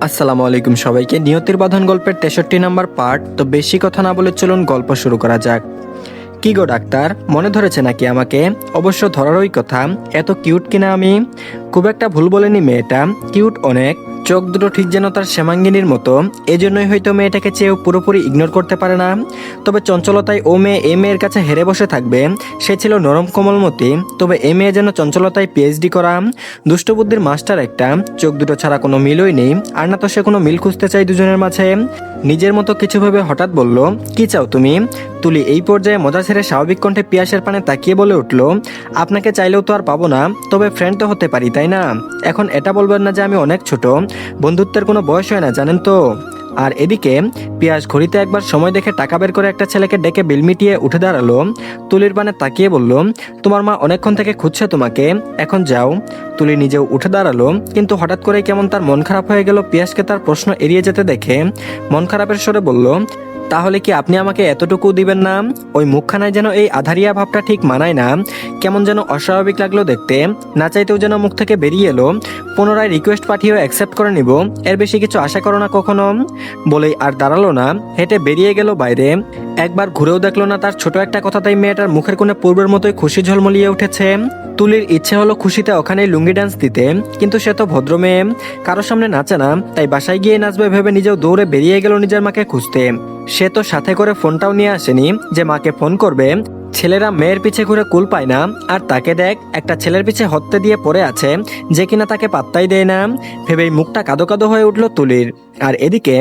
আসসালামু আলাইকুম সবাইকে। নিয়তির বাঁধন গল্পের 63 নাম্বার পার্ট। তো বেশি কথা না বলে চলুন গল্প শুরু করা যাক। কি গো ডাক্তার, মনে ধরেছে নাকি আমাকে? অবশ্য ধরারই কথা, এত কিউট কিনা আমি? খুব একটা ভুল বলেনি মেয়েটা, কিউট অনেক। চোখ দুটো ঠিক যেন তার শ্যামাঙ্গিনীর মতো, এজন্যই হয়তো মেয়েটাকে চেয়েও পুরোপুরি ইগনোর করতে পারে না। তবে চঞ্চলতায় ও মেয়ে এ মেয়ের কাছে হেরে বসে থাকবে। সে ছিল নরম কোমলমতি, তবে এ মেয়ে যেন চঞ্চলতায় পিএইচডি করা। দুষ্টবুদ্ধির মাস্টার একটা, চোখ দুটো ছাড়া কোনো মিলই নেই। আর না তো সে কোনো মিল খুঁজতে চাই দুজনের মাঝে। নিজের মতো কিছু ভেবে হঠাৎ বলল, কি চাও তুমি? তুলি এই পর্যায়ে মজা ছেড়ে স্বাভাবিক কণ্ঠে পিয়াসের পানে তাকিয়ে বলে উঠল, আপনাকে চাইলেও তো আর পাবো না, তবে ফ্রেন্ড তো হতে পারি তাই না? এখন এটা বলবেন না যে আমি অনেক ছোট, বন্ধুত্বের কোনো বয়স হয় না জানেন তো। আর এদিকে পিয়াস ঘড়িতে একবার সময় দেখে টাকা বের করে একটা ছেলেকে ডেকে বিল মিটিয়ে উঠে দাঁড়ালো। তুলির পানে তাকিয়ে বলল, তোমার মা অনেকক্ষণ থেকে খুঁজছে তোমাকে, এখন যাও। তুলি নিজেও উঠে দাঁড়ালো, কিন্তু হঠাৎ করেই কেমন তার মন খারাপ হয়ে গেল পিয়াসকে তার প্রশ্ন এড়িয়ে যেতে দেখে। মন খারাপের স্বরে বলল, তাহলে কি আপনি আমাকে এতটুকু দিবেন না? ওই মুখখানায় যেন এই আধারিয়া ভাবটা ঠিক মানায় না, কেমন যেন অস্বাভাবিক লাগলো দেখতে। না চাইতেও যেন মুখ থেকে বেরিয়ে এলো, পুনরায় রিকোয়েস্ট পাঠিয়েও অ্যাকসেপ্ট করে নিব, এর বেশি কিছু আশা করো না কখনো। বলেই আর দাঁড়ালো না, হেঁটে বেরিয়ে গেল বাইরে। একবার ঘুরেও দেখলো না তার ছোট একটা কথাতেই মেয়েটার মুখের কোণে পূর্বের মতোই খুশি ঝলমলিয়ে উঠেছে। তুলির ইচ্ছে হলো খুশিতে ওখানেই লুঙ্গি ডান্স দিতে, কিন্তু সে তো ভদ্র মেয়ে, কারোর সামনে নাচে না, তাই বাসায় গিয়ে নাচবে ভেবে নিজেও দৌড়ে বেরিয়ে গেল নিজের মাকে খুঁজতে। সে তো সাথে করে ফোনটাও নিয়ে আসেনি যে মাকে ফোন করবে। ছেলেরা মেয়ের পিছে ঘুরে কুল পায় না, আর তাকে দেখ একটা ছেলের পিছে হত্যে দিয়ে পড়ে আছে, যে কিনা তাকে পাত্তাই দেয় না। ভেবেই মুখটা কাদো কাদো হয়ে উঠল তুলির। আর এদিকে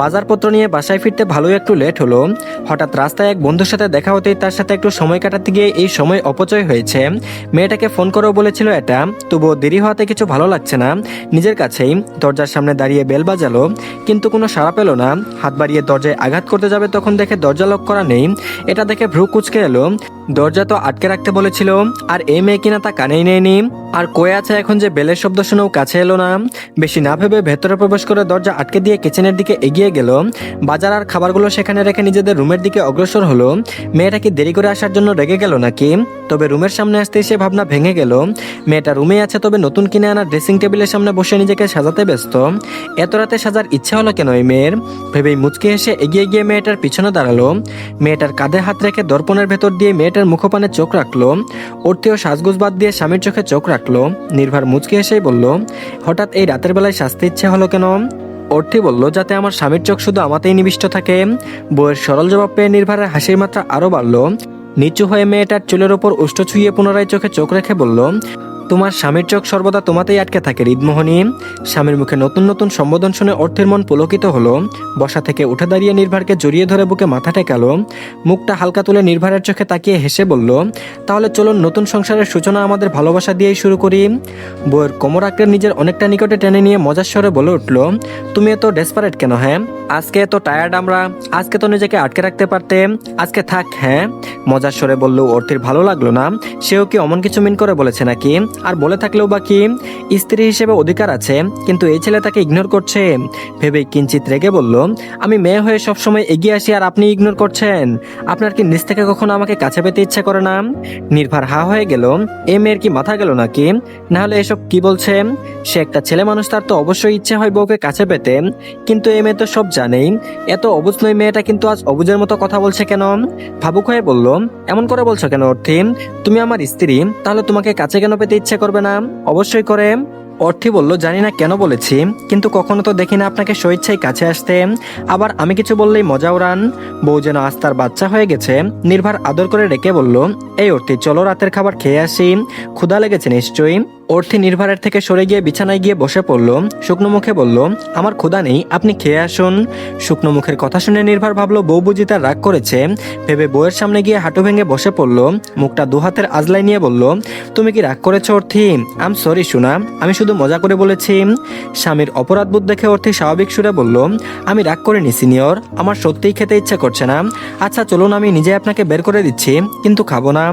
বাজারপত্র নিয়ে বাসায় ফিরতে ভালোই একটু লেট হলো। হঠাৎ রাস্তায় এক বন্ধুর সাথে দেখা হতেই তার সাথে একটু সময় কাটাতে গিয়ে এই সময় অপচয় হয়েছে। মেয়েটাকে ফোন করেও বলেছিল এটা, তবুও দেরি হওয়াতে কিছু ভালো লাগছে না নিজের কাছেই। দরজার সামনে দাঁড়িয়ে বেল বাজালো, কিন্তু কোনো সাড়া পেল না। হাত বাড়িয়ে দরজায় আঘাত করতে যাবে তখন দেখে দরজা লক করা নেই। এটা দেখে ভ্রু কুচকে এলো, দরজা তো আটকে রাখতে বলেছিল, আর এই মেয়ে কিনা তা কানেই নেয়নি। আর কয়ে আছে এখন যে বেলের শব্দ শুনেও কাছে এলো না। বেশি না ভেবে ভেতরে প্রবেশ করে দরজা আটকে দিয়ে কিচেনের দিকে এগিয়ে গেল। বাজার আর খাবারগুলো সেখানে রেখে নিজেদের রুমের দিকে অগ্রসর হলো। মেয়েটা কি দেরি করে আসার জন্য রেগে গেল নাকি? তবে রুমের সামনে আসতেই সে ভাবনা ভেঙে গেল। মেয়েটা রুমে আছে, তবে নতুন কিনে আনা ড্রেসিং টেবিলের সামনে বসে নিজেকে সাজাতে ব্যস্ত। এত রাতে সাজার ইচ্ছা হলো কেন এই মেয়ের? ভেবেই মুচকি হেসে এগিয়ে গিয়ে মেয়েটার পিছনে দাঁড়ালো। মেয়েটার কাঁধে হাত রেখে দর্পণের ভেতর দিয়ে মেয়েটার মুখপানে চোখ রাখলো। অর্থেও সাজগোজ বাদ দিয়ে স্বামীর চোখে চোখ রাখলো। নির্ভার মুচকি হেসেই বলল, হঠাৎ এই রাতের বেলায় সাজতে ইচ্ছে হলো কেন? অর্থী বলল, যাতে আমার স্বামীর চোখ শুধু আমাতেই নিবিষ্ট থাকে। বউয়ের সরল জবাব পেয়ে নির্ভারের হাসির মাত্রা আরো বাড়লো। নিচু হয়ে মেয়েটার চুলের ওপর উষ্ঠ ছুঁয়ে পুনরায় চোখে চোখ রেখে বলল, তোমার স্বামীর চোখ সর্বদা তোমাতেই আটকে থাকে হৃদমোহনী। স্বামীর মুখে নতুন নতুন সম্বোধন শুনে অর্থের মন পুলকিত হলো। বসা থেকে উঠে দাঁড়িয়ে নির্ভারকে জড়িয়ে ধরে বুকে মাথা টেকালো। মুখটা হালকা তুলে নির্ভারের চোখে তাকিয়ে হেসে বলল, তাহলে চলুন নতুন সংসারের সূচনা আমাদের ভালোবাসা দিয়েই শুরু করি। বউয়ের কোমর আঁকড়ে নিজের অনেকটা নিকটে টেনে নিয়ে মজার স্বরে বলে উঠল, তুমি এত ডেসপারেট কেন? হ্যাঁ, আজকে এত টায়ার্ড আমরা, আজকে তো নিজেকে আটকে রাখতে পারতে, আজকে থাক। হ্যাঁ, মজার স্বরে বলল। অর্থের ভালো লাগলো না, সেও কি অমন কিছু মিন করে বলেছে নাকি? আর বলে থাকলেও বা কি, স্ত্রী হিসেবে অধিকার আছে, কিন্তু এই ছেলে তাকে ইগনোর করছে। ভেবেই কিঞ্চিত রেগে বলল, আমি মেয়ে হয়ে সবসময় এগিয়ে আসি আর আপনি ইগনোর করছেন? আপনার কি নিজ থেকে কখনো আমাকে কাছে পেতে ইচ্ছে করে না? নির্ভার হা হয়ে গেল, এ মেয়ের কি মাথা গেল নাকি? না হলে এসব কি বলছে? সে একটা ছেলে মানুষ, তার তো অবশ্যই ইচ্ছে হয় বউকে কাছে পেতে, কিন্তু এ মেয়ে তো সব জানেই। এত অবুঝ নয় মেয়েটা, কিন্তু আজ অবুঝের মতো কথা বলছে কেন? ভাবুক হয়ে বলল, এমন করে বলছো কেন অর্থী? তুমি আমার স্ত্রী, তাহলে তোমাকে কাছে কেন পেতে ইচ্ছে করবে না? অবশ্যই করে। অর্থী বলল, জানি না কেন বলেছি, কিন্তু কখনো তো দেখি না আপনাকে স্বেচ্ছায় কাছে আসতে, আবার আমি কিছু বললেই মজা উড়ান। বউ যেন আজ তার বাচ্চা হয়ে গেছে। নির্ভার আদর করে ডেকে বলল, এই অর্থী, চলো রাতের খাবার খেয়ে আসি, ক্ষুধা লেগেছে নিশ্চয়ই। অর্থী নির্ভারের থেকে সরে গিয়ে বিছানায় গিয়ে বসে পড়ল। শুকনো মুখে বলল, আমার ক্ষুধা নেই, আপনি খেয়ে আসুন। শুকনো মুখের কথা শুনে নির্ভার ভাবলো বউ বুঝি তার রাগ করেছে। ভেবে বউয়ের সামনে গিয়ে হাঁটু ভেঙে বসে পড়ল। মুখটা দুহাতের আজলাই নিয়ে বলল, তুমি কি রাগ করেছো অর্থী? আম সরি সোনা, আমি শুধু মজা করে বলেছি। স্বামীর অপরাধ বোধ দেখে অর্থী স্বাভাবিক সুরে বলল, আমি রাগ করিনি সিনিয়র, আমার সত্যিই খেতে ইচ্ছা করছে না। আচ্ছা চলুন, আমি নিজে আপনাকে বের করে দিচ্ছি, কিন্তু খাবো না।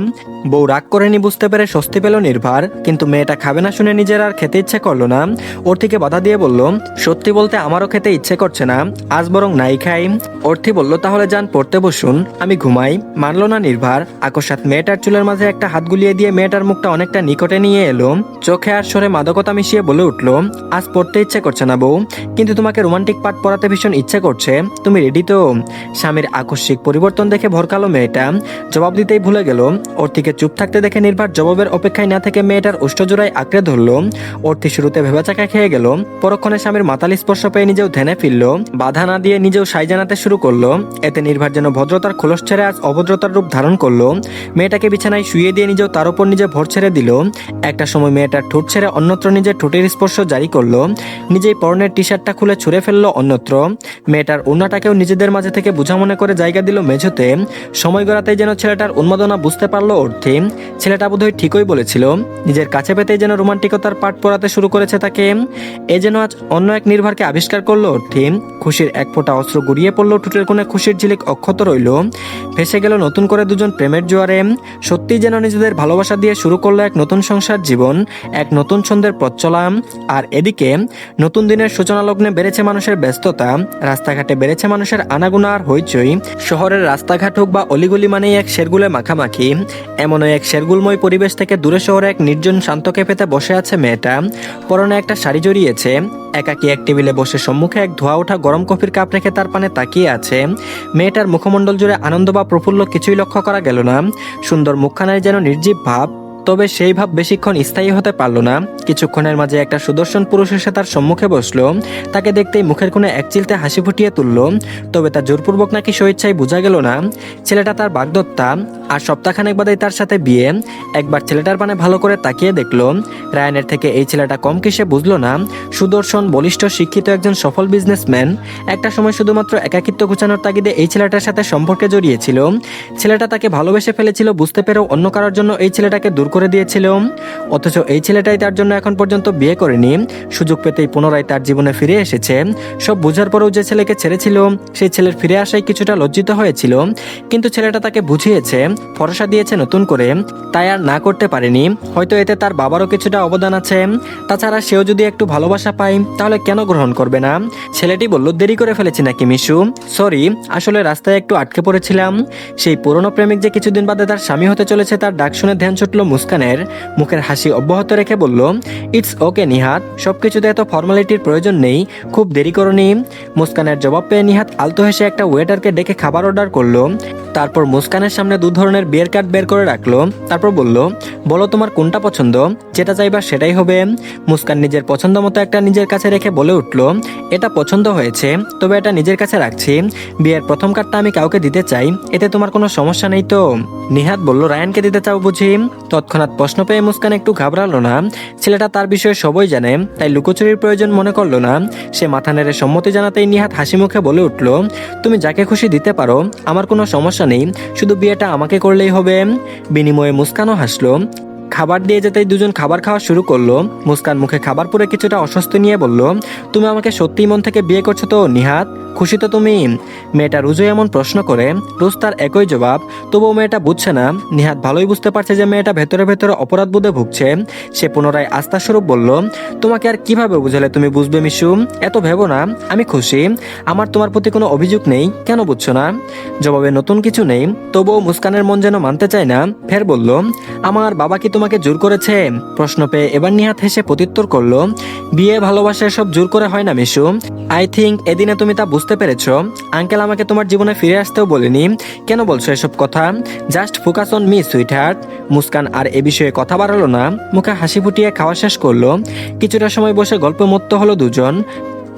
বউ রাগ করেনি বুঝতে পেরে স্বস্তি পেল নির্ভার, কিন্তু মেয়েটা খাবে না শুনে নিজের আর খেতে ইচ্ছে করলো না। ওর থেকে বাধা দিয়ে বলল, সত্যি বলতে আমারও খেতে ইচ্ছে করছে না, আজ বরং নাই খাই। অর্থি বলল, তাহলে যান পড়তে বসুন, আমি ঘুমাই। মানলো না নির্ভার। আকস্মাৎ মেয়েটার চুলের মাঝে একটা হাত গুলিয়ে দিয়ে মেয়েটার মুখটা অনেকটা নিকটে নিয়ে এলো। চোখে আর সরে মাদকতা মিশিয়ে বলে উঠল, আজ পড়তে ইচ্ছে করছে না বউ, কিন্তু তোমাকে রোমান্টিক পাঠ পড়াতে ভীষণ ইচ্ছে করছে। তুমি রেডি তো? স্বামীর আকস্মিক পরিবর্তন দেখে ভরকালো মেয়েটা। জবাব দিতেই ভুলে গেল। অর্থিকে চুপ থাকতে দেখে নির্ভার জবাবের অপেক্ষায় না থেকে মেয়েটার উষ্ঠজোড়ায় আঁকড়ে ধরল। অর্থি শুরুতে ভেবাচাকা খেয়ে গেল, পরক্ষণে স্বামীর মাতালি স্পর্শ পেয়ে নিজেও ধ্যানে ফিরল। বাধা না দিয়ে নিজেও সাই জানাতে শুরু করলো। এতে নির্ভার যেন ভদ্রতার খোলস ছেড়ে আজ অভদ্রতার রূপ ধারণ করলো। মেয়েটাকে বিছানায় শুয়ে দিয়ে নিজেও তার উপর নিজে ভর ছেড়ে দিল। একটা সময় মেয়েটার ঠোঁট ছেড়ে অন্যত্র নিজের ঠোঁটের স্পর্শ জারি করলো। নিজেই পরনের টি শার্টটা খুলে ছুঁড়ে ফেললো অন্যত্র। মেয়েটার ওড়নাটাকেও নিজেদের মাঝে থেকে বোঝা মনে করে জায়গা দিল মেঝেতে। সময় গড়াতেই যেন ছেলেটার উন্মাদনা বুঝতে পারলো অর্থী। ছেলেটা বোধহয় ঠিকই বলেছিল, নিজের কাছে পেতেই যেন রোমান্টিকতার পাঠ পড়াতে শুরু করেছে তাকে। এ যেন আজ অন্য এক নির্ভারকে আবিষ্কার করলো অর্থী। খুশির এক ফোঁটা অস্ত্র গড়িয়ে পড়লো ঠোঁটের কোণে, খুশির ঝিলিক অক্ষত রইল। ভেসে গেল নতুন করে দুজন প্রেমের জোয়ারে। সত্যি যেন নিজেদের ভালোবাসা দিয়ে শুরু করলো এক নতুন সংসার জীবন, এক নতুন ছন্দের পথ চলা। আর এদিকে নতুন দিনের সূচনা লগ্নে বেড়েছে মানুষের ব্যস্ততা, রাস্তাঘাটে বেড়েছে মানুষের আনাগোনা আর হইচই। শহরের রাস্তাঘাট হোক বা অলিগলি মানেই এক শেরগুলে মাখামাখি। এমনই এক শেরগুলময় পরিবেশ থেকে দূরে শহরে এক নির্জন শান্ত ক্যাফেতে বসে আছে মেয়েটা। পরনে একটা শাড়ি জড়িয়েছে। একাকী এক টেবিলে বসে সম্মুখে এক ধোয়া ওঠা গরম কফির কাপ রেখে তার পানে তাকিয়ে আছে। মেয়েটার মুখমণ্ডল জুড়ে আনন্দ বা প্রফুল্ল কিছুই লক্ষ্য করা গেল না। সুন্দর মুখখানায় যেন নির্জীব ভাব, তবে সেই ভাব বেশিক্ষণ স্থায়ী হতে পারল না। কিছুক্ষণের মাঝে একটা সুদর্শন পুরুষ এসে তার সম্মুখে বসলো। তাকে দেখতেই মুখের কোণে এক চিলতে হাসি ফুটিয়ে তুলল, তবে তা জোরপূর্বক নাকি স্বেচ্ছায় বোঝা গেল না। ছেলেটা তার বাগদত্তা, আর সপ্তাহখানেক বাদেই তার সাথে বিয়ে। একবার ছেলেটার পানে ভালো করে তাকিয়ে দেখলো। রায়ানের থেকে এই ছেলেটা কম কিসে বুঝলো না। সুদর্শন, বলিষ্ঠ, শিক্ষিত একজন সফল বিজনেসম্যান। একটা সময় শুধুমাত্র একাকিত্ব ঘুচানোর তাগিদে এই ছেলেটার সাথে সম্পর্কে জড়িয়েছিল। ছেলেটা তাকে ভালোবেসে ফেলেছিল, বুঝতে পেরেও অন্য কারোর জন্য এই ছেলেটাকে দূর করে দিয়েছিল। অথচ এই ছেলেটাই তার জন্য এখন পর্যন্ত বিয়ে করেনি। সুযোগ পেতেই পুনরায় তার জীবনে ফিরে এসেছে। সব বোঝার পরেও যে ছেলেকে ছেড়েছিল, সেই ছেলের ফিরে আসায় কিছুটা লজ্জিত হয়েছিল। কিন্তু ছেলেটা তাকে বুঝিয়েছে, ভরসা দিয়েছে নতুন করে, তাই আর না করতে পারেনি। হয়তো এতে তার বাবারও কিছুটা অবদান আছে। তাছাড়া সেও যদি একটু ভালোবাসা পায়, তাহলে কেন গ্রহণ করবে না? ছেলেটি বলল, দেরি করে ফেলেছি নাকি মিশু? সরি, আসলে রাস্তায় একটু আটকে পড়েছিলাম। সেই পুরনো প্রেমিক যে কিছুদিন বাদে তার স্বামী হতে চলেছে, তার ডাক শুনে ধ্যান ছুটল মুস্কানের। মুখের হাসি অব্যাহত রেখে বলল, ইটস ওকে নিহাত, সবকিছুতে এত ফর্মালিটির প্রয়োজন নেই, খুব দেরি করনি। মুস্কানের জবাব পেয়ে নিহাত আলতো হেসে একটা ওয়েটারকে ডেকে খাবার অর্ডার করলো। তারপর মুস্কানের সামনে 2 ধরনের বিয়ের কার্ড বের করে রাখলো। তারপর বলল, বলো তোমার কোনটা পছন্দ, যেটা চাইবা সেটাই হবে। মুস্কান নিজের পছন্দ মতো একটা নিজের কাছে রেখে বলে উঠল, এটা পছন্দ হয়েছে, তবে এটা নিজের কাছে রাখছি। বিয়ের প্রথম কার্ডটা আমি কাউকে দিতে চাই, এতে তোমার কোনো সমস্যা নেই তো? নিহাত বলল, রায়ানকে দিতে চাও বুঝি? তৎক্ষণাৎ প্রশ্ন পেয়ে মুস্কান একটু ঘাবড়ালো না। ছেলেটা তার বিষয়ে সবই জানে, তাই লুকোচুরির প্রয়োজন মনে করলো না। সে মাথা নেড়ে সম্মতি জানাতেই নিহাত হাসি মুখে বলে উঠল, তুমি যাকে খুশি দিতে পারো, আমার কোনো সমস্যা নেই, শুধু বিয়েটা আমাকে করলেই হবে। বিনিময়ে মুস্কানও হাসলো। খাবার দিয়ে যেতেই দুজন খাবার খাওয়া শুরু করলো। মুস্কান মুখে খাবার পুরে কিছুটা অস্বস্তি নিয়ে বলল, তুমি আমাকে সত্যিই মন থেকে বিয়ে করছো তো নিহাত? খুশি তো তুমি? মেয়েটা রোজই এমন প্রশ্ন করে, রোজ তার একই জবাব, তবুও মেয়েটা বুঝছে না। নিহাত ভালোই বুঝতে পারছে যে মেয়েটা ভেতরে ভেতরে অপরাধ বোধে ভুগছে। সে পুনরায় আস্থাস্বরূপ বলল, তোমাকে আর কিভাবে বুঝালে তুমি বুঝবে মিশু? এত ভেবো না, আমি খুশি, আমার তোমার প্রতি কোনো অভিযোগ নেই, কেন বুঝছো না? জবাবে নতুন কিছু নেই, তবুও মুস্কানের মন যেন মানতে চায় না। ফের বলল, আমার বাবা কি তোমাকে জোর করেছে? প্রশ্ন পেয়ে এবার নিহাত হেসে প্রত্যুত্তর করলো, বিয়ে ভালোবাসা সব জোর করে হয় না মিশু। আই থিঙ্ক এদিনে তুমি তা বুঝতে পেরেছ। আঙ্কেল আমাকে তোমার জীবনে ফিরে আসতেও বলেনি। কেন বলছো এসব কথা? Just focus on me sweetheart. Muskan আর এ বিষয়ে কথা বাড়ালো না, মুখে হাসি ফুটিয়ে খাওয়া শেষ করলো। কিছুটা সময় বসে গল্পে মত্ত হলো দুজন।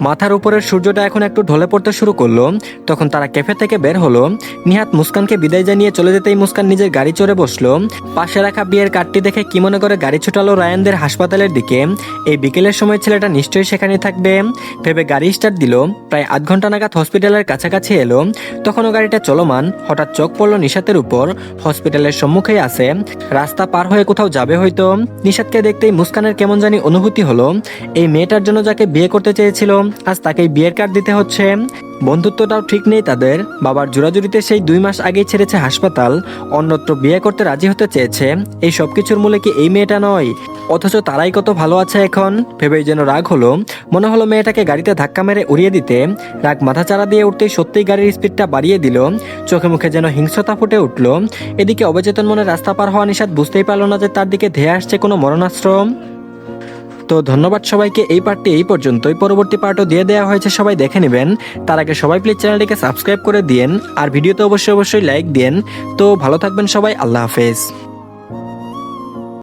মাথার উপরের সূর্যটা এখন একটু ঢলে পড়তে শুরু করলো। তখন তারা ক্যাফে থেকে বের হলো। নিহাত মুস্কানকে বিদায় জানিয়ে চলে যেতেই মুস্কান নিজের গাড়ি চড়ে বসলো। পাশে রাখা বিয়ের কার্ডটি দেখে কি মনে করে গাড়ি ছুটালো রায়ানদের হাসপাতালের দিকে। এই বিকেলের সময় ছেলেটা নিশ্চয়ই সেখানে থাকবে ভেবে গাড়ি স্টার্ট দিল। প্রায় 8 ঘন্টা নাগাদ হসপিটালের কাছাকাছি এলো। তখনও গাড়িটা চলমান। হঠাৎ চোখ পড়লো নিশাতের উপর। হসপিটালের সম্মুখেই আছে, রাস্তা পার হয়ে কোথাও যাবে হয়তো। নিশাতকে দেখতেই মুস্কানের কেমন জানি অনুভূতি হলো। এই মেয়েটার জন্য যাকে বিয়ে করতে চেয়েছিল, আজ তাকেই বিয়ের কার্ড দিতে হচ্ছে। বন্ধুত্বটাও ঠিক নেই তাদের। বাবার জোরাজুরিতে সেই 2 মাস আগেই ছেড়েছে হাসপাতাল, অন্যত্র বিয়ে করতে রাজি হতে চেয়েছে। এই সব কিছুর মূলে কি এই মেয়েটা নয়? অথচ তারাই কত ভালো আছে এখন। ভেবেই যেন রাগ হলো। মনে হলো মেয়েটাকে গাড়িতে ধাক্কা মেরে উড়িয়ে দিতে। রাগ মাথাচাড়া দিয়ে উঠতেই সত্যিই গাড়ির স্পিডটা বাড়িয়ে দিল। চোখে মুখে যেন হিংস্রতা ফুটে উঠল। এদিকে অবচেতন মনে রাস্তা পার হওয়া নিশাত বুঝতেই পারল না যে তার দিকে ধেয়ে আসছে কোনো মরণাস্ত্র। তো ধন্যবাদ সবাইকে, এই পার্টটি এই পর্যন্তই। পরবর্তী পার্টও দিয়ে দেওয়া হয়েছে, সবাই দেখে নেবেন। তার আগে সবাই প্লিজ চ্যানেলটিকে সাবস্ক্রাইব করে দিয়েন, আর ভিডিওতে অবশ্যই লাইক দিয়েন। তো ভালো থাকবেন সবাই, আল্লাহ হাফেজ।